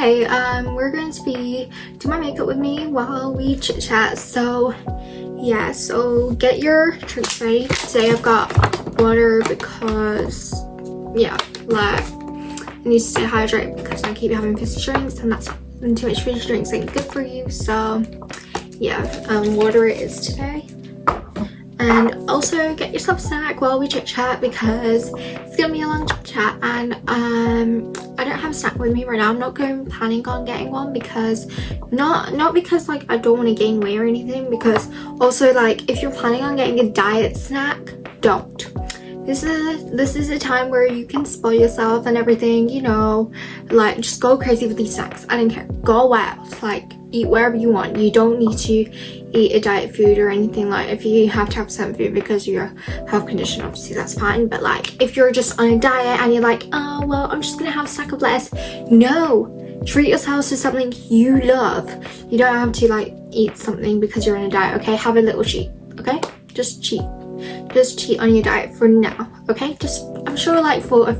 today we're going to be doing my makeup with me while we chit chat. So yeah, so get your drinks ready. Today I've got water because yeah, like I need to stay hydrated because I keep having fizzy drinks and too much fizzy drinks ain't good for you. So yeah, water it is today. And also get yourself a snack while we chit chat because it's gonna be a long chit chat, and I don't have a snack with me right now. I'm not planning on getting one because not because like I don't want to gain weight or anything, because also like if you're planning on getting a diet snack, don't. This is a time where you can spoil yourself and everything, you know, like just go crazy with these snacks. I don't care, go wild, like eat wherever you want. You don't need to eat a diet food or anything. Like if you have to have some food because of your health condition, obviously that's fine, but like if you're just on a diet and you're like, oh well, I'm just gonna have a stack of lettuce, no, treat yourselves to something you love. You don't have to like eat something because you're on a diet, okay? Have a little cheat, okay? Just cheat on your diet for now, okay? Just, I'm sure like for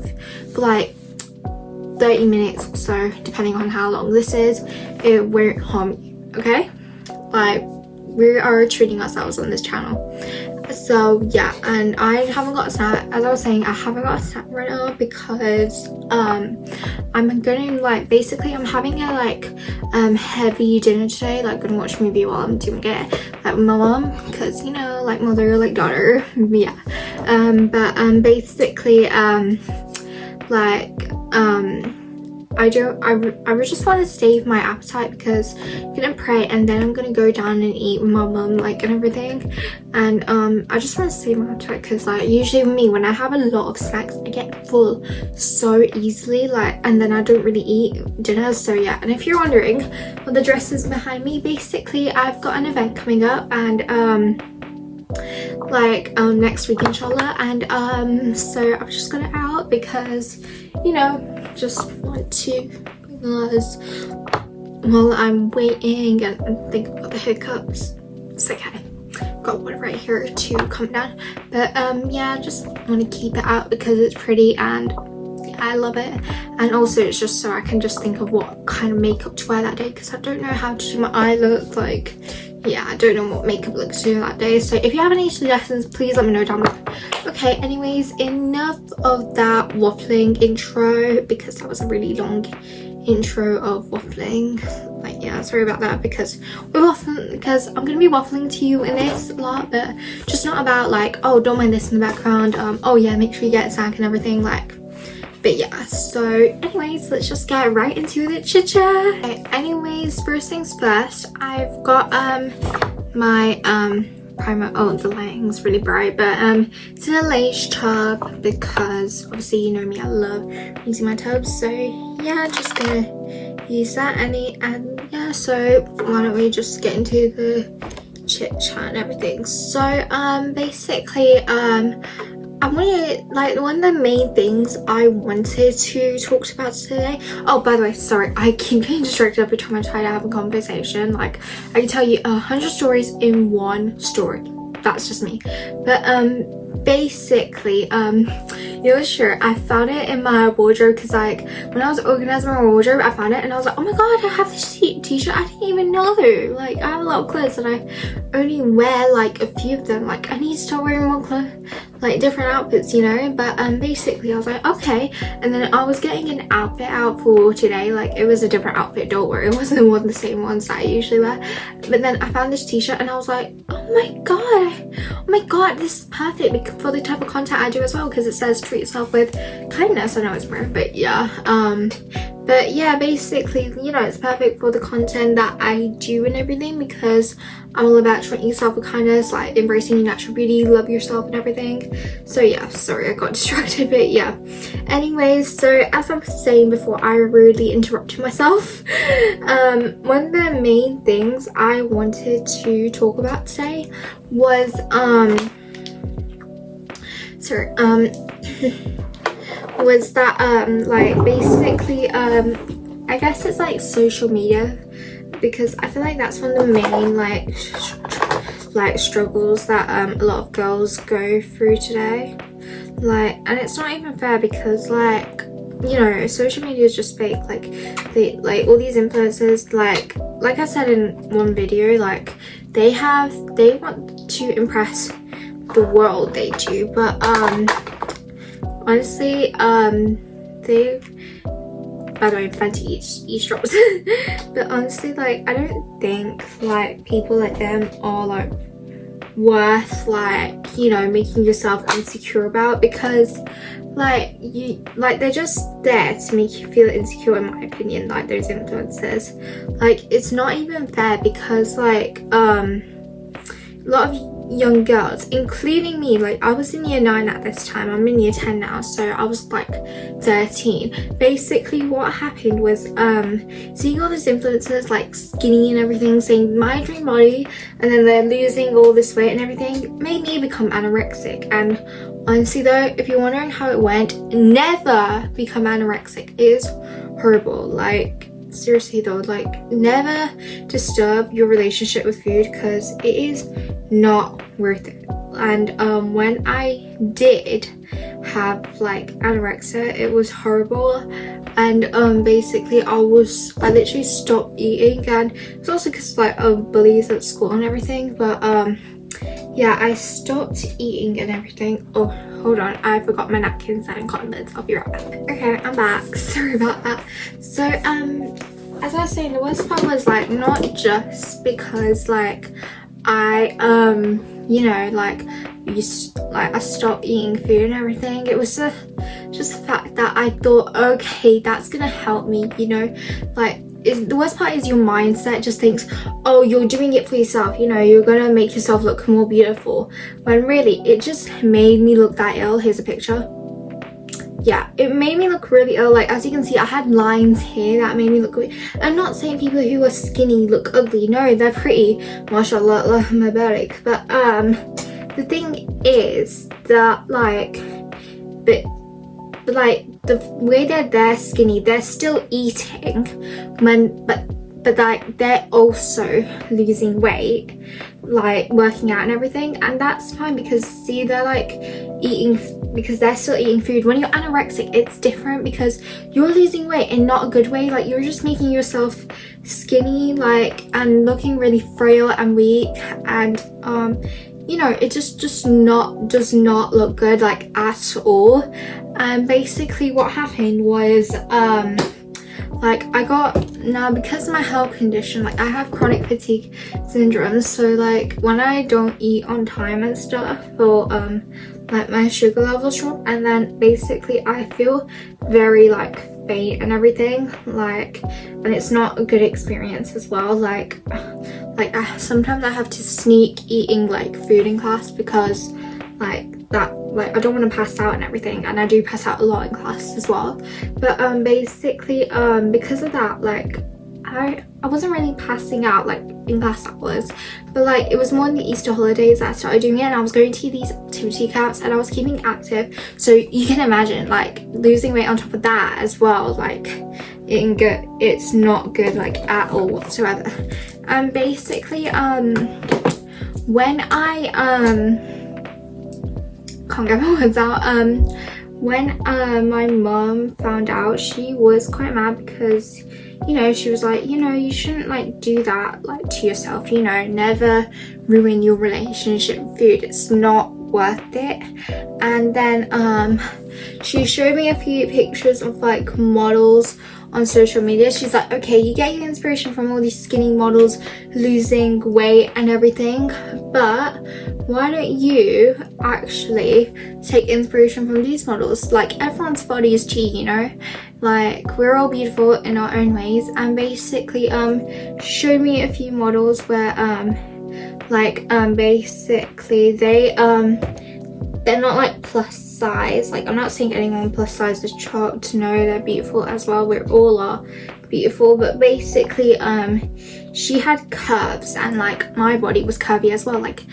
like 30 minutes or so, depending on how long this is, it won't harm you, okay? Like we are treating ourselves on this channel. So yeah, and I haven't got a snack, as I was saying, I haven't got a snack right now because I'm gonna like, basically I'm having a like heavy dinner today, like gonna watch a movie while I'm doing it, like with my mom, because you know, like mother like daughter, yeah. But basically I just want to save my appetite because I'm gonna pray and then I'm gonna go down and eat with my mum, like, and everything. And I just want to save my appetite because like usually with me, when I have a lot of snacks, I get full so easily, like, and then I don't really eat dinner. So yeah, and if you're wondering what the dress is behind me, basically I've got an event coming up, and next week inshallah, and so I've just got it out because, you know, just want to, because while I'm waiting and think about the hiccups, it's okay, got one right here to calm down. But yeah, just want to keep it out because it's pretty and yeah, I love it. And also it's just so I can just think of what kind of makeup to wear that day, because I don't know how to do my eye look, like yeah, I don't know what makeup look to do that day. So if you have any suggestions, please let me know down below. Okay, anyways, enough of that waffling intro, because that was a really long intro of waffling. Like yeah, sorry about that, because I'm gonna be waffling to you in this a lot, but just not about like, oh don't mind this in the background, oh yeah, make sure you get a snack and everything, like. But yeah, so anyways, let's just get right into the chit chat. Okay, anyways, first things first, I've got my primer. Oh, the lighting's really bright, but it's in a lace tub because obviously you know me, I love using my tubs. So yeah, just gonna use that, and yeah, so why don't we just get into the chit chat and everything. So basically I wanted, like, one of the main things I wanted to talk about today. Oh, by the way, sorry, I keep getting distracted every time I try to have a conversation. Like, I can tell you 100 stories in one story. That's just me. But basically, your shirt, I found it in my wardrobe because like when I was organizing my wardrobe, I found it and I was like, oh my god, I have this t-shirt, I didn't even know. Like I have a lot of clothes and I only wear like a few of them. Like I need to start wearing more clothes, like different outfits, you know. But basically I was like, okay. And then I was getting an outfit out for today, like it was a different outfit, don't worry, it wasn't one of the same ones that I usually wear. But then I found this t-shirt and I was like, oh my god, this is perfect for the type of content I do as well, because it says treat yourself with kindness. I know it's weird, but yeah, basically, you know, it's perfect for the content that I do and everything, because I'm all about treating yourself with kindness, like embracing your natural beauty, love yourself and everything. So yeah, sorry I got distracted, but yeah. Anyways, so as I was saying before, I really interrupted myself. One of the main things I wanted to talk about today was was that like basically I guess it's like social media, because I feel like that's one of the main like struggles that a lot of girls go through today. Like, and it's not even fair because like you know, social media is just fake. Like all these influencers, like I said in one video, like they want to impress the world, they do, but honestly, they, by the way, Fenty eavesdrops. But honestly, like I don't think like people like them are like worth like, you know, making yourself insecure about, because like they're just there to make you feel insecure, in my opinion, like those influencers. Like it's not even fair, because like a lot of young girls, including me, like I was in year 9 at this time, I'm in year 10 now, so I was like 13. Basically what happened was seeing all these influencers like skinny and everything, saying my dream body, and then they're losing all this weight and everything, made me become anorexic. And honestly though, if you're wondering how it went, never become anorexic. It is horrible. Like seriously though, like never disturb your relationship with food, because it is not worth it. And when I did have like anorexia, it was horrible. And basically I literally stopped eating, and it's also because like bullies at school and everything. But yeah, I stopped eating and everything. Oh, hold on, I forgot my napkins and cotton buds. I'll be right back. Okay, I'm back. Sorry about that. So as I was saying, the worst part was like not just because like I you know, like I stopped eating food and everything. It was just the fact that I thought, okay, that's gonna help me, you know. Like the worst part is your mindset just thinks, oh, you're doing it for yourself, you know, you're gonna make yourself look more beautiful, when really it just made me look that ill. Here's a picture. Yeah, it made me look really ill. Like as you can see, I had lines here that made me look good. I'm not saying people who are skinny look ugly, no, they're pretty, mashallah, lancomeusagloss. But the thing is that like the way they're skinny, they're still eating, but like they're also losing weight, like working out and everything, and that's fine, because see, they're like eating, because they're still eating food. When you're anorexic, it's different, because you're losing weight in not a good way. Like you're just making yourself skinny, like, and looking really frail and weak, and you know, it just does not look good, like at all. And basically what happened was like I got, now because of my health condition, like I have chronic fatigue syndrome, so like when I don't eat on time and stuff, or like my sugar levels drop, and then basically I feel very like faint and everything, like, and it's not a good experience as well. Like sometimes I have to sneak eating like food in class, because like that, like I don't want to pass out and everything, and I do pass out a lot in class as well. But basically because of that, like I wasn't really passing out like in class hours, but like it was more in the Easter holidays that I started doing it, and I was going to these activity camps and I was keeping active, so you can imagine like losing weight on top of that as well, like it's not good like at all whatsoever. And basically when I can't get my words out, when my mom found out, she was quite mad, because you know, she was like, you know, you shouldn't like do that like to yourself, you know, never ruin your relationship with food, it's not worth it. And then she showed me a few pictures of like models on social media. She's like, okay, you get your inspiration from all these skinny models losing weight and everything, but why don't you actually take inspiration from these models? Like everyone's body is tea, you know, like we're all beautiful in our own ways. And basically showed me a few models where basically they're not like plus size. Like I'm not saying anyone plus size is chalked, no, they're beautiful as well, we all are beautiful, but basically she had curves, and like my body was curvy as well, like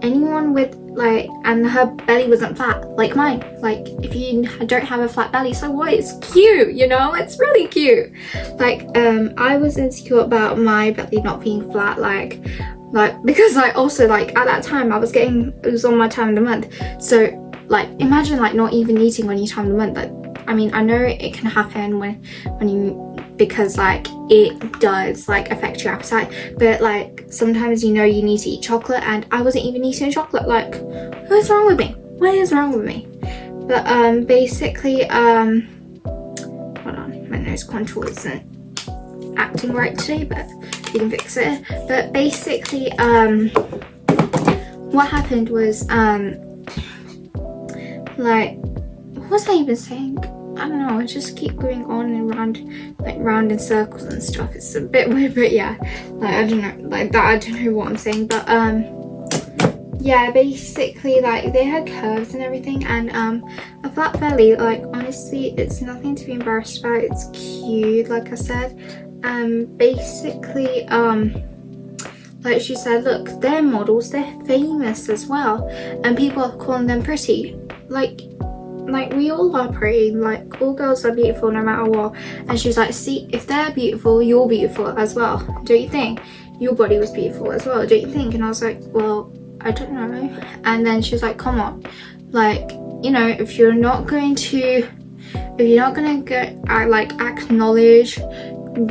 anyone with like, and her belly wasn't flat like mine. Like if you don't have a flat belly, so what, it's cute, you know, it's really cute. Like I was insecure about my belly not being flat, like because I also like at that time it was on my time of the month, so like imagine like not even eating on your time of the month. Like I mean, I know it can happen when you, because like it does like affect your appetite, but like sometimes you know you need to eat chocolate, and I wasn't even eating chocolate. Like, what's wrong with me? What is wrong with me? But basically hold on, my nose contour isn't acting right today, but you can fix it. But basically what happened was like, what was I even saying? I don't know, I just keep going on and round, like round in circles and stuff. It's a bit weird, but yeah, like I don't know, like that, I don't know what I'm saying, but yeah, basically like they had curves and everything, and a flat belly, like honestly it's nothing to be embarrassed about, it's cute, like I said. Basically like she said, look, they're models, they're famous as well, and people are calling them pretty. Like we all are pretty, like all girls are beautiful no matter what. And she was like, see, if they're beautiful, you're beautiful as well, don't you think? Your body was beautiful as well, don't you think? And I was like, well, I don't know. And then she was like, come on, like, you know, if you're not going to like acknowledge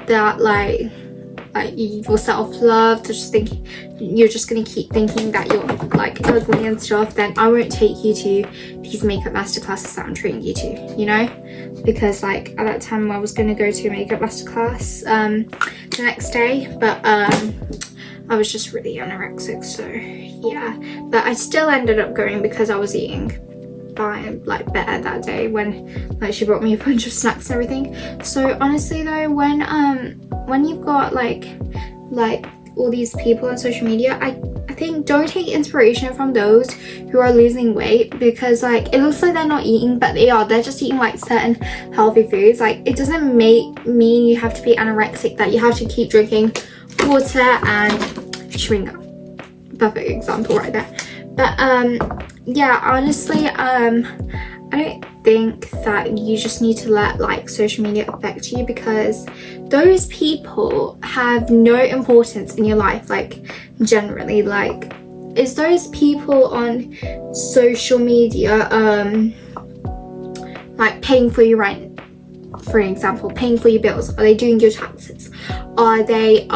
that like your self-love, to just thinking you're just gonna keep thinking that you're like ugly and stuff, then I won't take you to these makeup masterclasses that I'm treating you to, you know? Because like at that time I was gonna go to a makeup masterclass the next day, but I was just really anorexic, so yeah. But I still ended up going because I was eating like better that day, when like she brought me a bunch of snacks and everything. So honestly though, when you've got like all these people on social media, I think don't take inspiration from those who are losing weight, because like it looks like they're not eating, but they're just eating like certain healthy foods. Like it doesn't mean you have to be anorexic, that you have to keep drinking water and chewing gum. Perfect example right there. But yeah, honestly I don't think that you just need to let like social media affect you, because those people have no importance in your life. Like generally, like, is those people on social media like paying for your rent, for example, paying for your bills? Are they doing your taxes? Are they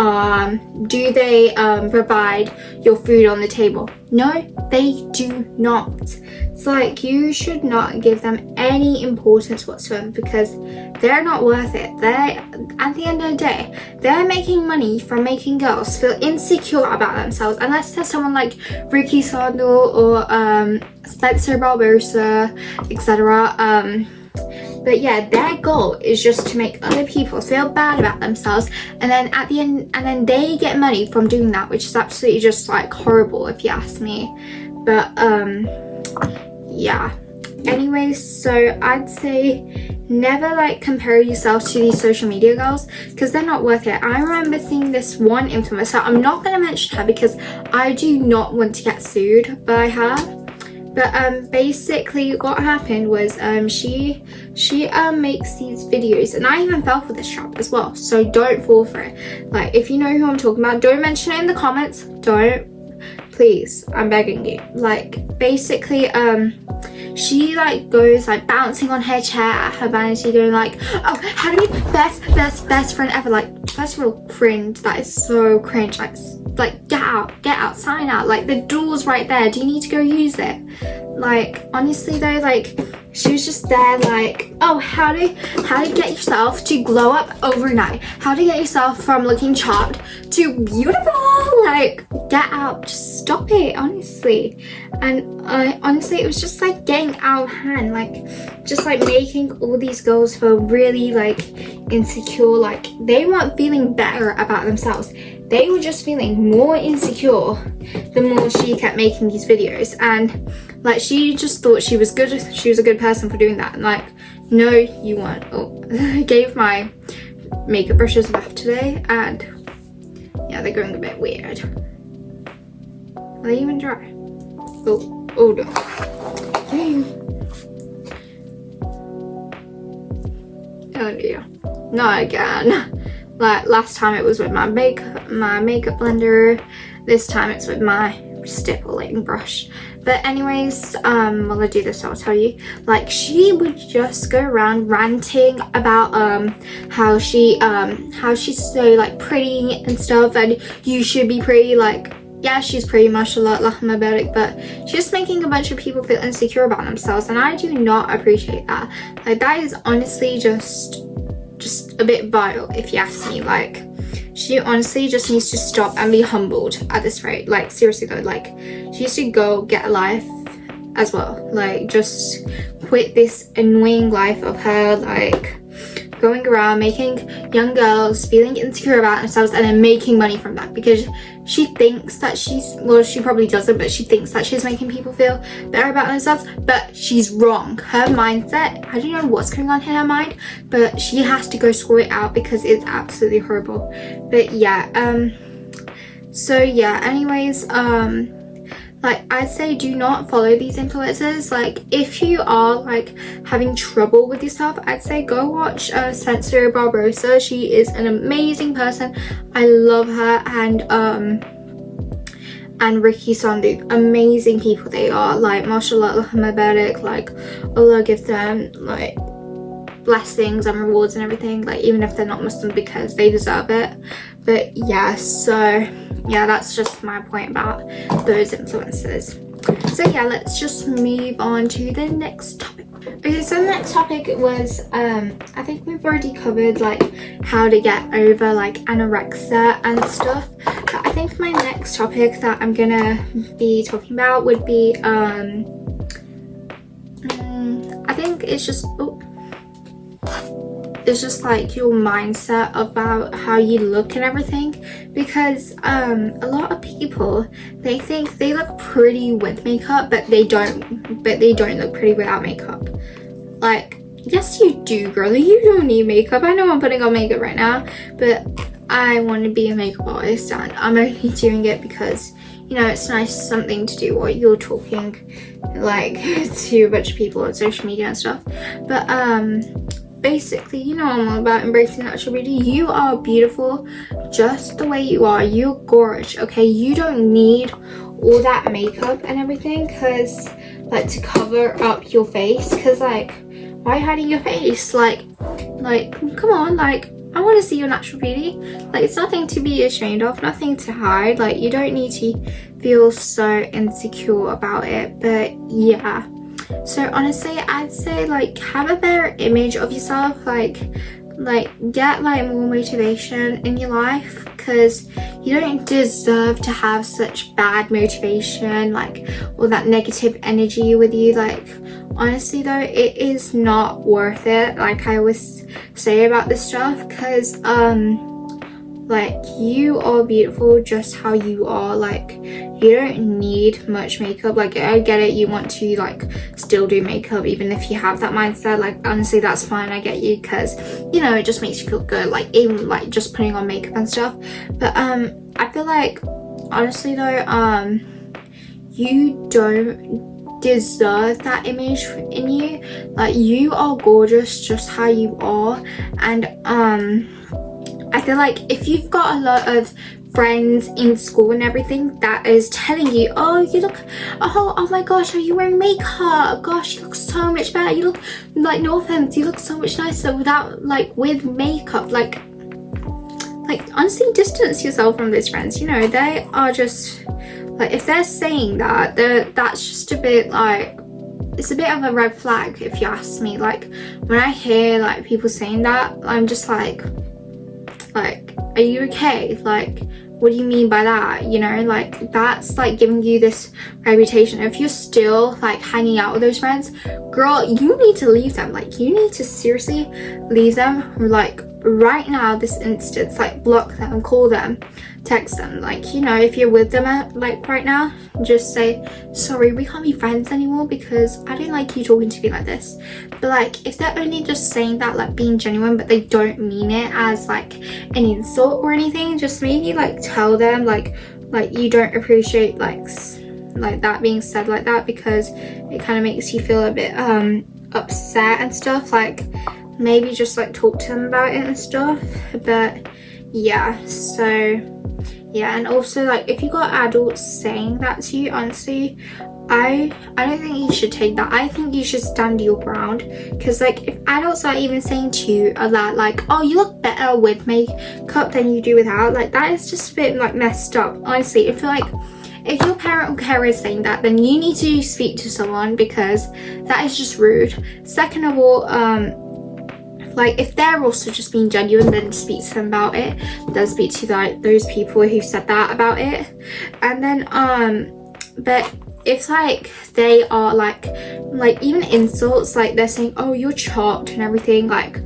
do they provide your food on the table? No, they do not. It's like you should not give them any importance whatsoever, because they're not worth it. They're, at the end of the day, they're making money from making girls feel insecure about themselves, unless there's someone like Ricky Sandal or Spencer Barbosa, etc. But yeah, their goal is just to make other people feel bad about themselves, and then at the end, and then they get money from doing that, which is absolutely just like horrible if you ask me. But yeah, anyways, so I'd say never like compare yourself to these social media girls, because they're not worth it. I remember seeing this one influencer, I'm not going to mention her because I do not want to get sued by her. But basically what happened was she makes these videos, and I even fell for this trap as well, so don't fall for it. Like, if you know who I'm talking about, don't mention it in the comments. Don't, please, I'm begging you. Like basically she like goes like bouncing on her chair at her vanity, going like, oh, how do we best friend ever. Like, first of all, cringe. That is so cringe. Like get out, sign out. Like the door's right there. Do you need to go use it? Like honestly though, like she was just there like, oh, how to get yourself to glow up overnight, how to get yourself from looking chopped to beautiful. Like, get out, just stop it, honestly. And honestly, it was just like getting out of hand, like just like making all these girls feel really like insecure. Like they weren't feeling better about themselves, they were just feeling more insecure the more she kept making these videos. And like she just thought she was good, she was a good person for doing that, and like, no, you weren't. Oh, I gave my makeup brushes a bath today, and yeah, they're going a bit weird. Are they even dry? Oh no. Oh dear, not again. Like last time it was with my makeup blender, this time it's with my stippling brush. But anyways, while I do this, I'll tell you, like, she would just go around ranting about how she's so like pretty and stuff, and you should be pretty. Like, yeah, she's pretty, mashallah, lancomeusagloss, but she's making a bunch of people feel insecure about themselves, and I do not appreciate that. Like, that is honestly just a bit vile, if you ask me. Like, she honestly just needs to stop and be humbled at this rate. Like, seriously though, like, she needs to go get a life as well. Like, just quit this annoying life of her, like, going around making young girls feeling insecure about themselves and then making money from that, because she thinks that she probably doesn't, but she thinks that she's making people feel better about themselves, but she's wrong. Her mindset, I don't know what's going on in her mind, but she has to go sort it out because it's absolutely horrible. But yeah, so yeah, anyways, like, I'd say do not follow these influencers. Like, if you are like having trouble with yourself, I'd say go watch SculptedByAimeeeauty. She is an amazing person. I love her, and Ricky Sandu, amazing people they are. Like, mashallah, like, Allah give them like blessings and rewards and everything, like, even if they're not Muslim, because they deserve it. But yeah, so yeah, that's just my point about those influencers. So yeah, let's just move on to the next topic. Okay, so the next topic was I think we've already covered like how to get over like anorexia and stuff, but I think my next topic that I'm gonna be talking about would be I think it's just like your mindset about how you look and everything, because a lot of people, they think they look pretty with makeup, but they don't look pretty without makeup. Like, yes you do, girlie, you don't need makeup. I know I'm putting on makeup right now, but I want to be a makeup artist, and I'm only doing it because, you know, it's nice, something to do while you're talking like to a bunch of people on social media and stuff. But basically, you know, I'm all about embracing natural beauty. You are beautiful just the way you are. You're gorgeous, okay? You don't need all that makeup and everything, because like, to cover up your face, because like, why are you hiding your face? Like come on, like, I want to see your natural beauty. Like, it's nothing to be ashamed of, nothing to hide. Like, you don't need to feel so insecure about it. But yeah, so honestly, I'd say like, have a better image of yourself. Like get like more motivation in your life, because you don't deserve to have such bad motivation, like all that negative energy with you. Like, honestly though, it is not worth it, like I always say about this stuff, because like, you are beautiful just how you are. Like, you don't need much makeup. Like, I get it, you want to like still do makeup even if you have that mindset. Like, honestly, that's fine, I get you, because, you know, it just makes you feel good, like even like just putting on makeup and stuff. But I feel like, honestly though, you don't deserve that image in you. Like, you are gorgeous just how you are. And I feel like if you've got a lot of friends in school and everything that is telling you, oh, you look, oh my gosh, are you wearing makeup? Gosh, you look so much better. You look, like, no offense, you look so much nicer without, like, with makeup. Like honestly, distance yourself from those friends. You know, they are just, like, if they're saying that, that's just a bit, like, it's a bit of a red flag, if you ask me. Like, when I hear, like, people saying that, I'm just like, are you okay? Like, what do you mean by that? You know, like, that's like giving you this reputation. If you're still like hanging out with those friends, girl, you need to leave them. Like, you need to seriously leave them, like, right now, this instance. Like, block them, call them, text them. Like, you know, if you're with them at, like, right now, just say, sorry, we can't be friends anymore because I don't like you talking to me like this. But like, if they're only just saying that, like, being genuine, but they don't mean it as like an insult or anything, just maybe like tell them like you don't appreciate like that being said like that, because it kind of makes you feel a bit upset and stuff. Like, maybe just like talk to them about it and stuff. But yeah, so yeah, and also like if you got adults saying that to you, honestly, I don't think you should take that. I think you should stand your ground, because like if adults are even saying to you that like, oh, you look better with makeup than you do without, like that is just a bit like messed up. Honestly, if your parent or carer is saying that, then you need to speak to someone, because that is just rude. Second of all, like if they're also just being genuine, then speak to them about it. Then speak to like those people who said that about it. And then but if like they are like even insults, like they're saying, oh, you're chopped and everything, like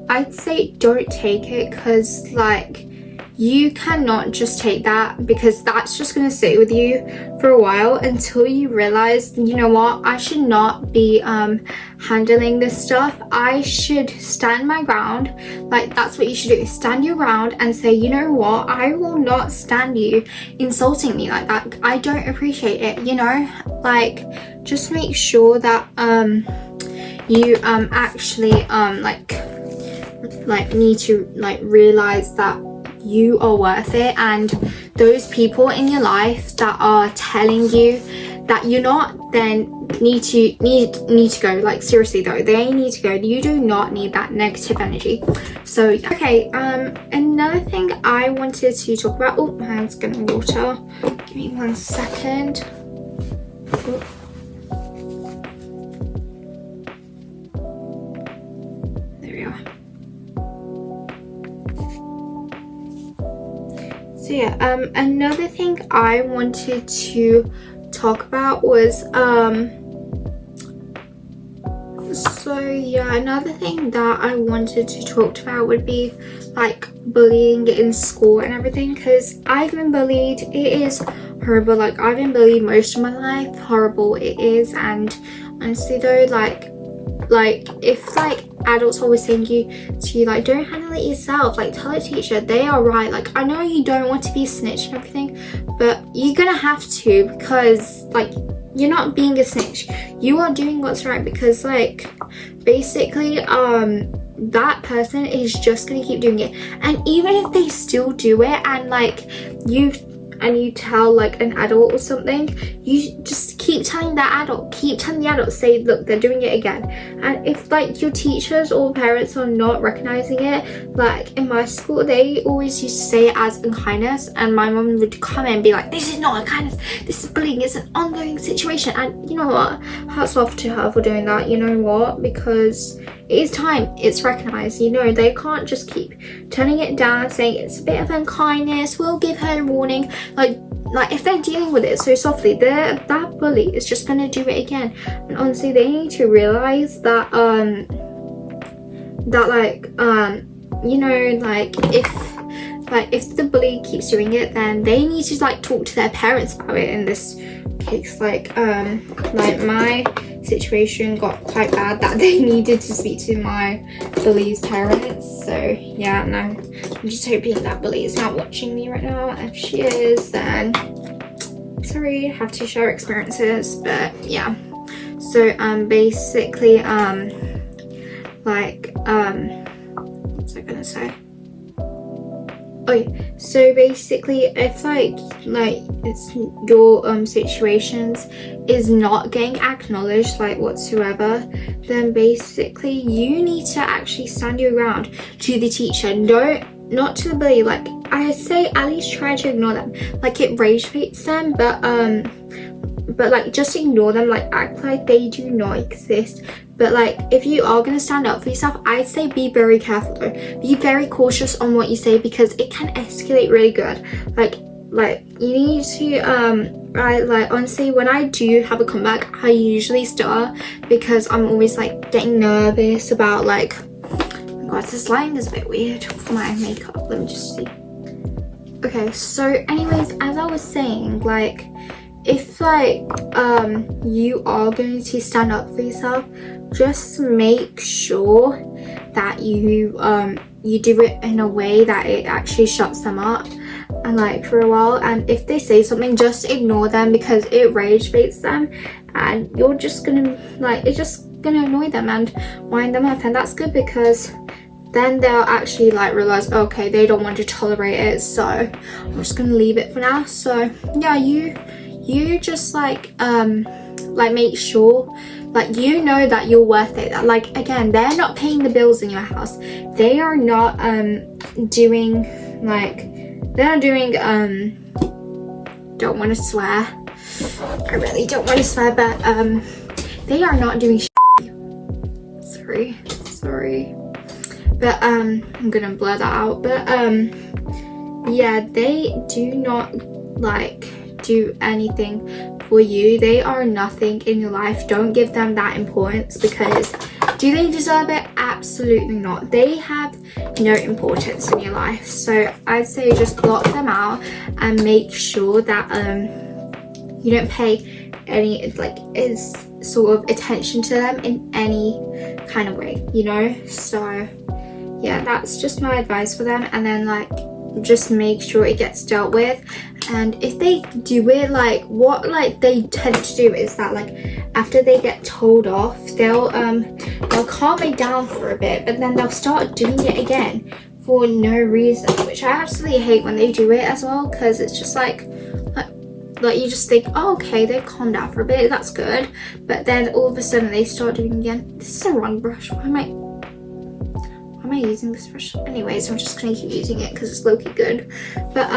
I'd say don't take it, because like you cannot just take that, because that's just going to sit with you for a while until you realize, you know what, I should not be handling this stuff. I should stand my ground. Like that's what you should do, stand your ground and say, you know what, I will not stand you insulting me like that. I don't appreciate it, you know. Like just make sure that you actually like need to like realize that you are worth it, and those people in your life that are telling you that you're not, then need to go. Like seriously though, they need to go. You do not need that negative energy. So yeah. Okay, another thing I wanted to talk about, oh, my hand's getting water, give me 1 second. Oh. There we are. So yeah, another thing I wanted to talk about was another thing that I wanted to talk about would be like bullying in school and everything, because I've been bullied. It is horrible. Like I've been bullied most of my life. Horrible it is. And honestly though, like if like adults always saying to you like, don't handle it yourself, like tell a teacher, they are right. Like I know you don't want to be a snitch and everything, but you're gonna have to, because like you're not being a snitch, you are doing what's right, because like basically that person is just gonna keep doing it. And even if they still do it and like you tell like an adult or something, you just keep telling the adult, say, look, they're doing it again. And if like your teachers or parents are not recognizing it, like in my school they always used to say it as unkindness, and my mum would come in and be like, this is not unkindness, this is bullying, it's an ongoing situation. And you know what, hats off to her for doing that, you know what, because it is time it's recognized. You know, they can't just keep turning it down, saying it's a bit of unkindness, we'll give her a warning. Like if they're dealing with it so softly, that bully is just gonna do it again. And honestly, they need to realize that you know, like if the bully keeps doing it, then they need to like talk to their parents about it. In this case, like my situation got quite bad that they needed to speak to my bully's parents. So yeah, no, I'm just hoping that bully is not watching me right now. If she is, then sorry, I have to share experiences. But yeah, so basically what was I gonna say? Oh yeah, so basically if like it's your situations is not getting acknowledged like whatsoever, then basically you need to actually stand your ground to the teacher, not to the bully. Like I say, at least try to ignore them. Like it rage baits them, but like just ignore them, like act like they do not exist. But like if you are going to stand up for yourself, I'd say be very careful though, be very cautious on what you say, because it can escalate really good. Like you need to honestly, when I do have a comeback, I usually stutter, because I'm always like getting nervous about like, oh my god, this lighting is a bit weird for my makeup. Let me just see. Okay, so anyways, as I was saying, like if like you are going to stand up for yourself, just make sure that you do it in a way that it actually shuts them up, and like for a while. And if they say something, just ignore them, because it rage baits them, and you're just gonna like, it's just gonna annoy them and wind them up. And that's good, because then they'll actually like realize, okay, they don't want to tolerate it, so I'm just gonna leave it for now. So yeah, you just like make sure like you know that you're worth it. That, like, again, they're not paying the bills in your house, they are not doing don't want to swear, I really don't want to swear, but they are not doing sorry, but I'm gonna blur that out. But yeah, they do not like do anything for you. They are nothing in your life. Don't give them that importance, because do they deserve it? Absolutely not. They have no importance in your life. So I'd say just block them out and make sure that you don't pay any is sort of attention to them in any kind of way, you know. So yeah, that's just my advice for them. And then like just make sure it gets dealt with. And if they do it, like what like they tend to do is that like after they get told off, they'll calm it down for a bit, but then they'll start doing it again for no reason, which I absolutely hate when they do it as well, because it's just like you just think, oh, okay, they've calmed down for a bit, that's good, but then all of a sudden they start doing it again. This is the wrong brush. Why am I using this brush? Anyways, I'm just gonna keep using it because it's low-key good. But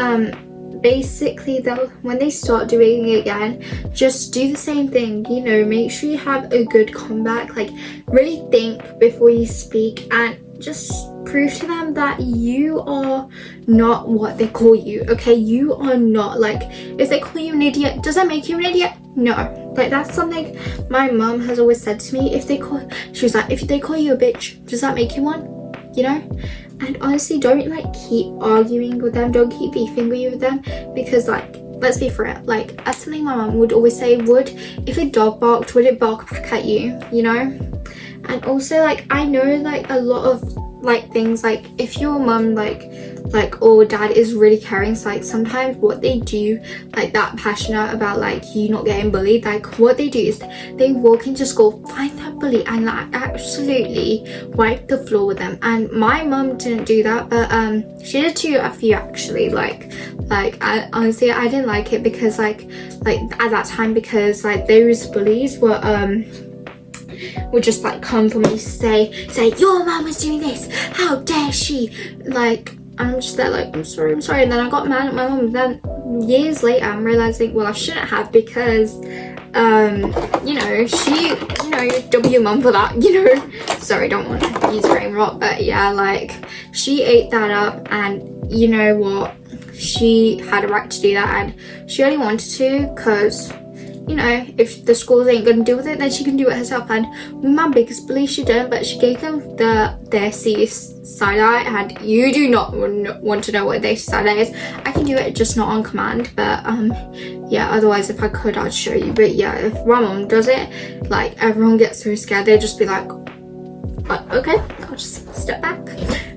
basically when they start doing it again, just do the same thing, you know. Make sure you have a good comeback, like really think before you speak, and just prove to them that you are not what they call you, okay? You are not, like, if they call you an idiot, does that make you an idiot? No. Like, that's something my mum has always said to me. She was like, if they call you a bitch, does that make you one? You know? And honestly, don't like keep arguing with them, don't keep beefing with them, because like, let's be for it, like that's something my mum would always say, if a dog barked, would it bark back at you, you know? And also, like, I know like a lot of like things, like if your mum like or dad is really caring, so like sometimes what they do, like that passionate about like you not getting bullied, like what they do is they walk into school, find that bully, and like absolutely wipe the floor with them. And my mum didn't do that, but she did to a few actually. Like I honestly, I didn't like it, because like at that time, because like those bullies would just like come for me to say your mum was doing this, how dare she, like I'm just there like I'm sorry, and then I got mad at my mum. Then years later I'm realizing, well, I shouldn't have, because you know, double your mum for that, you know. Sorry, don't want to use brain rot, but yeah, like she ate that up, and you know what, she had a right to do that, and she only wanted to because, you know, if the schools ain't gonna deal with it, then she can do it herself. And with my biggest bully, she didn't, but she gave them their side eye, and you do not want to know what their side eye is. I can do it, just not on command, but yeah, otherwise if I could, I'd show you. But yeah, if my mom does it, like everyone gets so scared, they just be like, okay, I'll just step back.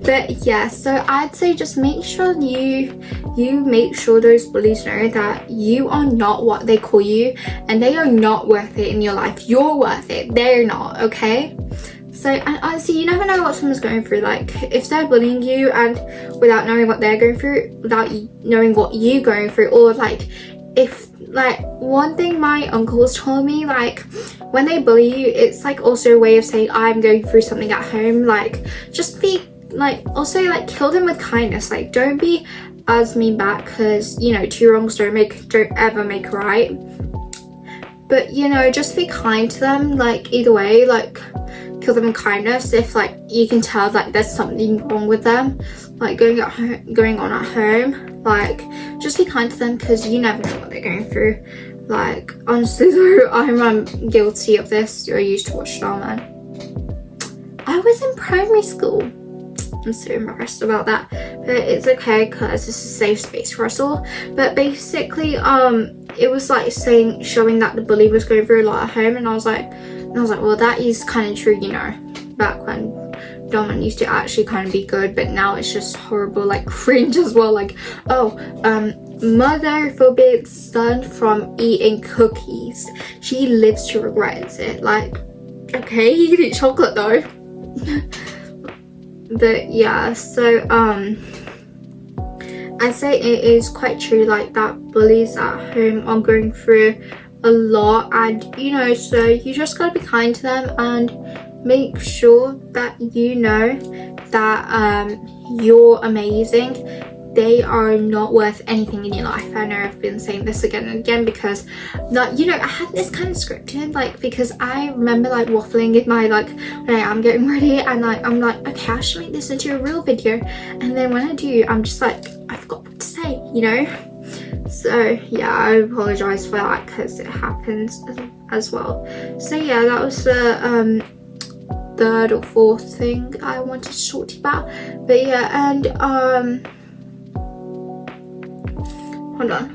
But yeah, so I'd say just make sure you make sure those bullies know that you are not what they call you, and they are not worth it in your life. You're worth it, they're not, okay? So, and honestly, you never know what someone's going through. Like, if they're bullying you and without knowing what they're going through, without knowing what you're going through, or like, if, like, one thing my uncles told me, like, when they bully you, it's like also a way of saying, I'm going through something at home. Like, just be, like, also, like, kill them with kindness. Like, don't be as mean back, because, you know, two wrongs don't ever make a right. But, you know, just be kind to them. Like, either way, like, kill them with kindness if like you can tell like there's something wrong with them, like going on at home. Like, just be kind to them, because you never know what they're going through. Like, honestly though, I'm guilty of this. I used to watch Starman. I was in primary school. I'm so embarrassed about that, but it's okay because this is a safe space for us all. But basically, it was like showing that the bully was going through a lot at home, and I was like, well, that is kind of true, you know. Back when Domin used to actually kind of be good, but now it's just horrible, like cringe as well. Like, oh, mother forbids son from eating cookies. She lives to regret it. Like, okay, you can eat chocolate though. But yeah, so I'd say it is quite true, like that bullies at home are going through a lot, and you know, so you just gotta be kind to them and make sure that you know that you're amazing. They are not worth anything in your life. I know I've been saying this again and again because, like, you know, I had this kind of scripted, like, because I remember like waffling in my, like, when I am getting ready, and like I'm like, okay, I should make this into a real video, and then when I do, I'm just like, I forgot what to say, you know. So yeah, I apologize for that because it happens as well. So yeah, that was the third or fourth thing I wanted to talk to you about. But yeah, and hold on.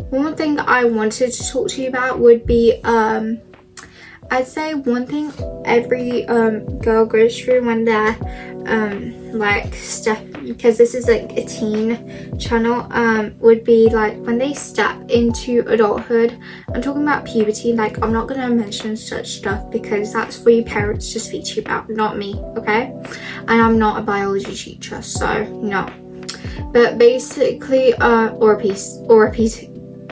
One thing I wanted to talk to you about would be I'd say one thing every girl goes through when they're like because this is like a teen channel, would be like when they step into adulthood. I'm talking about puberty. Like, I'm not gonna mention such stuff because that's for your parents to speak to you about, not me, okay? And I'm not a biology teacher, so no. But basically,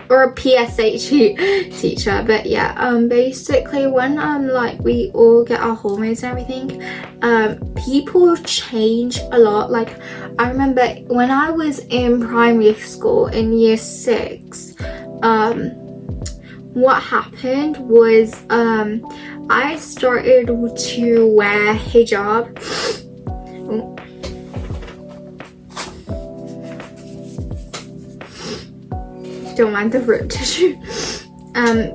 or a PSHE teacher. But yeah, basically when like we all get our hormones and everything, people change a lot. Like, I remember when I was in primary school in year 6, what happened was I started to wear hijab. Don't mind the root tissue.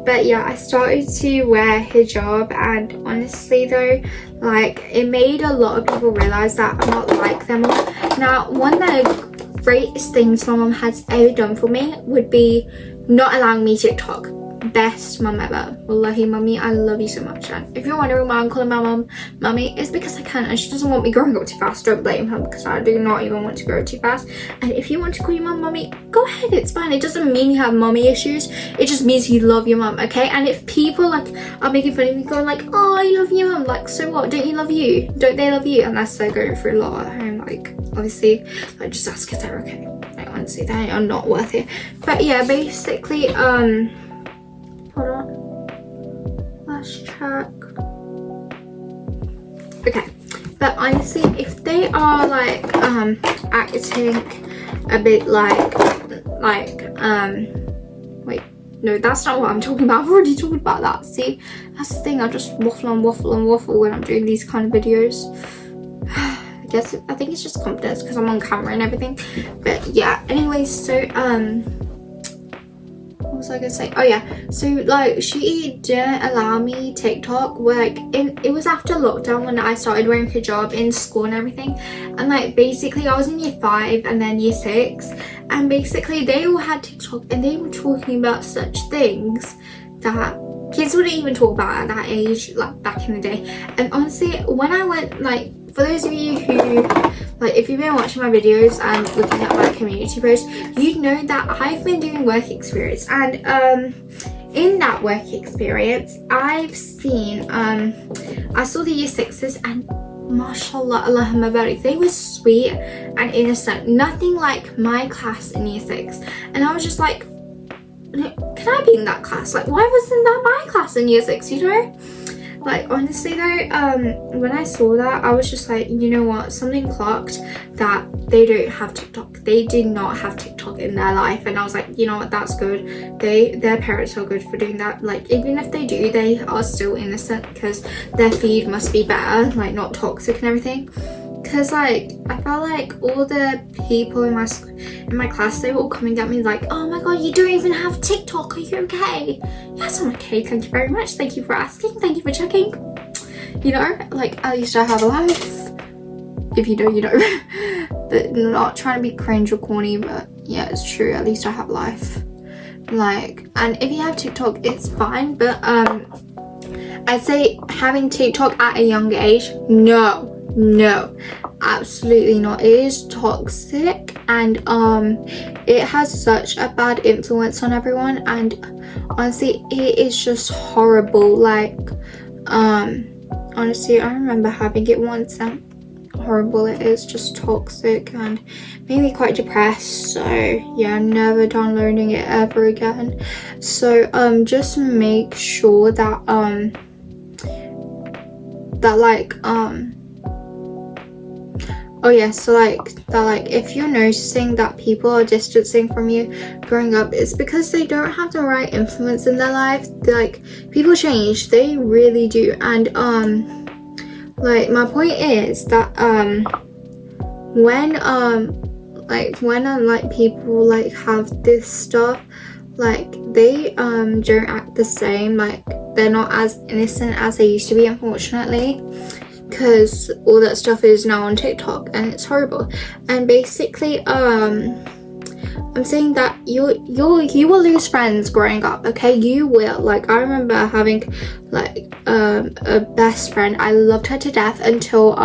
But yeah, I started to wear hijab, and honestly though, like, it made a lot of people realize that I'm not like them all. Now, one of the greatest things my mum has ever done for me would be not allowing me TikTok. Best mum ever. Wallahi, mummy, I love you so much. And if you're wondering why I'm calling my mum mummy, it's because I can, and she doesn't want me growing up too fast. Don't blame her, because I do not even want to grow too fast. And if you want to call your mum mummy, go ahead, it's fine. It doesn't mean you have mummy issues, it just means you love your mum, okay? And if people like are making fun of me going like, oh, I love your mum, like, so what? Don't you love you? Don't they love you? Unless they're going through a lot at home, like, obviously I just ask if they're okay. Like, honestly, they are not worth it. But yeah, basically hold on, let's check. Okay, but honestly, if they are like acting a bit like wait, no, that's not what I'm talking about. I've already talked about that. See, that's the thing, I just waffle and waffle and waffle when I'm doing these kind of videos. I think it's just confidence because I'm on camera and everything. But yeah, anyways, so what was I gonna say? Oh yeah, so like she didn't allow me TikTok. Like, it was after lockdown when I started wearing hijab in school and everything, and like basically I was in year 5 and then year 6, and basically they all had TikTok, and they were talking about such things that kids wouldn't even talk about at that age, like back in the day. And honestly, when I went, like, for those of you who, like, if you've been watching my videos and looking at my community posts, you'd know that I've been doing work experience, and in that work experience I've seen I saw the year 6s, and mashallah, Allahumma barik, they were sweet and innocent, nothing like my class in year 6. And I was just like, can I be in that class? Like, why wasn't that my class in year 6, you know? Like, honestly though, when I saw that, I was just like, you know what, something clocked that they don't have TikTok. They did not have TikTok in their life, and I was like, you know what, that's good. Their parents are good for doing that. Like, even if they do, they are still innocent because their feed must be better, like not toxic and everything. Because like, I felt like all the people in my class, they were all coming at me like, oh my god, you don't even have TikTok, are you okay? Yes, I'm okay, thank you very much, thank you for asking, thank you for checking. You know, like, at least I have a life. If you know, you know. But not trying to be cringe or corny, but yeah, it's true, at least I have a life. Like, and if you have TikTok, it's fine, but I'd say having TikTok at a young age, no, absolutely not. It is toxic, and it has such a bad influence on everyone, and honestly it is just horrible. Like honestly, I remember having it once and horrible it is, just toxic and made me quite depressed. So yeah, never downloading it ever again. So just make sure that oh yeah, so if you're noticing that people are distancing from you growing up, it's because they don't have the right influence in their life. Like, people change, they really do. And like, my point is that when people like have this stuff, like they don't act the same. Like, they're not as innocent as they used to be, unfortunately, because all that stuff is now on TikTok and it's horrible. And basically I'm saying that you will lose friends growing up, okay? You will. Like, I remember having like a best friend. I loved her to death until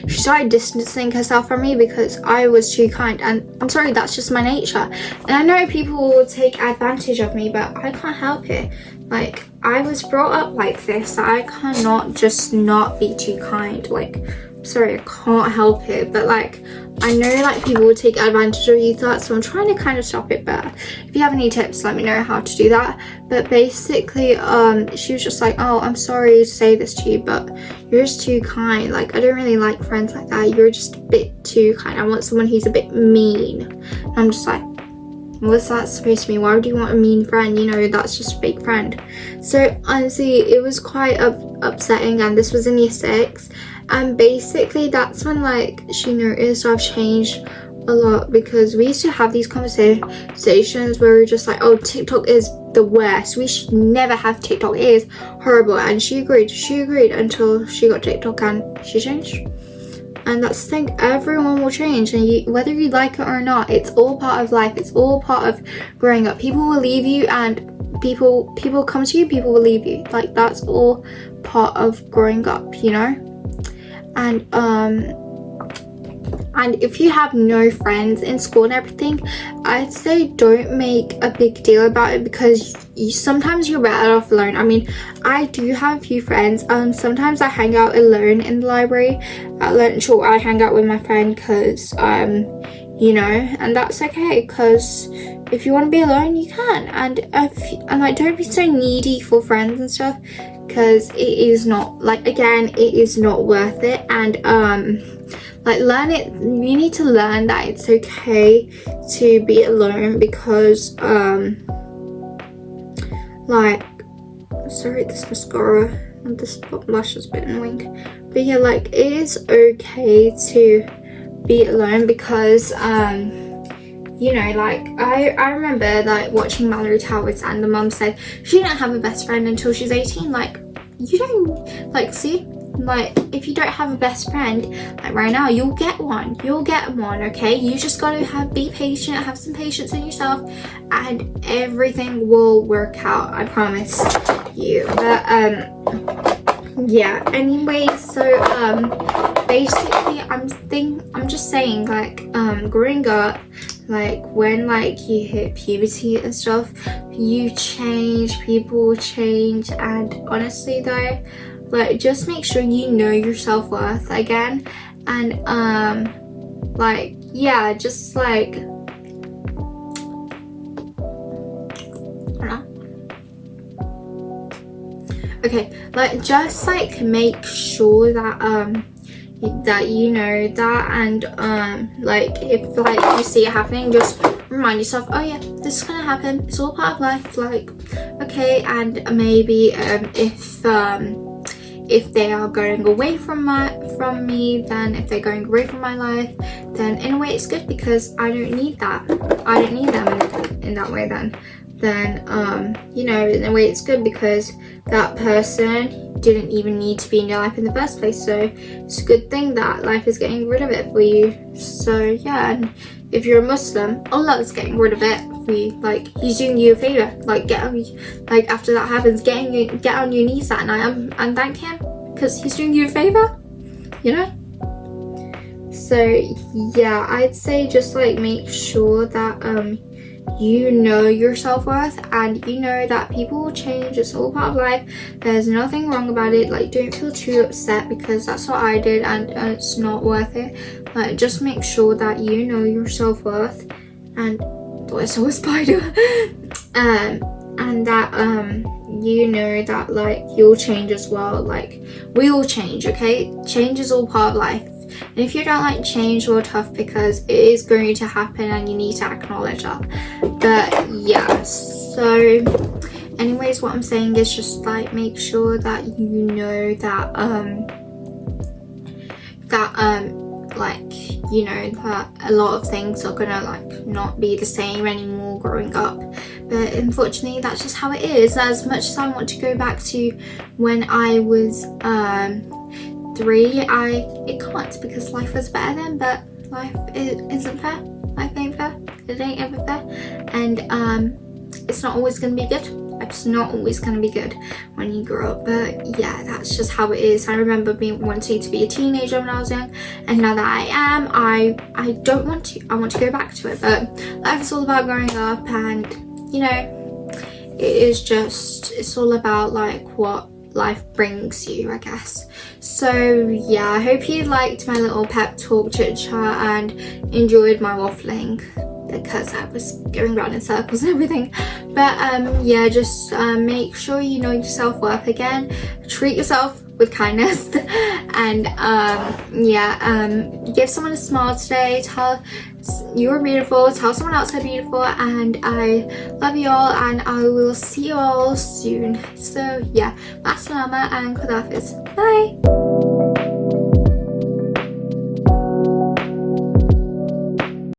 she started distancing herself from me because I was too kind. And I'm sorry, that's just my nature. And I know people will take advantage of me, but I can't help it. Like, I was brought up like this. I cannot just not be too kind. Like, sorry, I can't help it. But like, I know like people will take advantage of you, so I'm trying to kind of stop it. But if you have any tips, let me know how to do that. But basically she was just like, oh, I'm sorry to say this to you, but you're just too kind. Like, I don't really like friends like that. You're just a bit too kind. I want someone who's a bit mean. And I'm just like, what's that supposed to mean? Why would you want a mean friend? You know, that's just a fake friend. So honestly, it was quite upsetting. And this was in year 6. And basically that's when like she noticed I've changed a lot, because we used to have these conversations where we're just like, oh, TikTok is the worst, we should never have TikTok, it is horrible. And she agreed until she got TikTok and she changed. And that's the thing, everyone will change, and whether you like it or not, it's all part of life, it's all part of growing up. People will leave you, and people come to you, people will leave you. Like, that's all part of growing up, you know. And if you have no friends in school and everything, I'd say don't make a big deal about it, because sometimes you're better off alone. I mean, I do have a few friends. Sometimes I hang out alone in the library at lunch, or I hang out with my friend because you know, and that's okay, because if you want to be alone, you can. And like, don't be so needy for friends and stuff, because it is not, like, again, it is not worth it. And like, learn it. You need to learn that it's okay to be alone, because like, sorry, this mascara and this blush is a bit annoying, but yeah, like, it is okay to be alone, because you know, like, I remember like watching Mallory Towers, and the mum said she didn't have a best friend until she's 18. Like, you don't, like, see, like, if you don't have a best friend, like, right now, you'll get one, okay? You just gotta be patient, have some patience in yourself, and everything will work out, I promise you. But yeah, anyway, so basically I'm just saying, like, growing up, like, when like you hit puberty and stuff, you change, people change. And honestly though, like, just make sure you know your self-worth again. And like, yeah, just like, okay, like, just like make sure that that you know that. And like, if like you see it happening, just remind yourself, oh yeah, this is gonna happen, it's all part of life. Like, okay. And maybe if they are going away from me, then if they're going away from my life, then in a way it's good, because I don't need that. I don't need them in that way. Then you know, in a way it's good, because that person didn't even need to be in your life in the first place. So it's a good thing that life is getting rid of it for you. So yeah, and if you're a Muslim, Allah is getting rid of it for you. Like, He's doing you a favor. Like, like, after that happens, get on your knees that night and thank Him, because He's doing you a favor, you know. So yeah, I'd say just like make sure that you know your self-worth, and you know that people will change. It's all part of life. There's nothing wrong about it. Like, don't feel too upset, because that's what I did, and it's not worth it. Like, just make sure that you know your self-worth, and I saw a spider. And that you know that, like, you'll change as well. Like, we all change, okay? Change is all part of life. And if you don't like change, you're tough, because it is going to happen and you need to acknowledge that. But yeah, so anyways, what I'm saying is just, like, make sure that you know that like, you know that a lot of things are gonna, like, not be the same anymore growing up. But unfortunately, that's just how it is. As much as I want to go back to when I was 3, it can't, because life was better then. But life isn't fair. Life ain't fair. It ain't ever fair. And it's not always gonna be good. It's not always gonna be good when you grow up. But yeah, that's just how it is. I remember wanting to be a teenager when I was young, and now that I am, I don't want to. I want to go back to it. But life is all about growing up, and you know, it's all about, like, what life brings you, I guess. So yeah, I hope you liked my little pep talk chit chat and enjoyed my waffling, because I was going around in circles and everything. But yeah, just make sure you know your self-worth again. Treat yourself with kindness. And give someone a smile today. Tell you're beautiful. Tell someone else they're beautiful. And I love you all, and I will see you all soon. So yeah, Masalama and Khudafiz. Bye.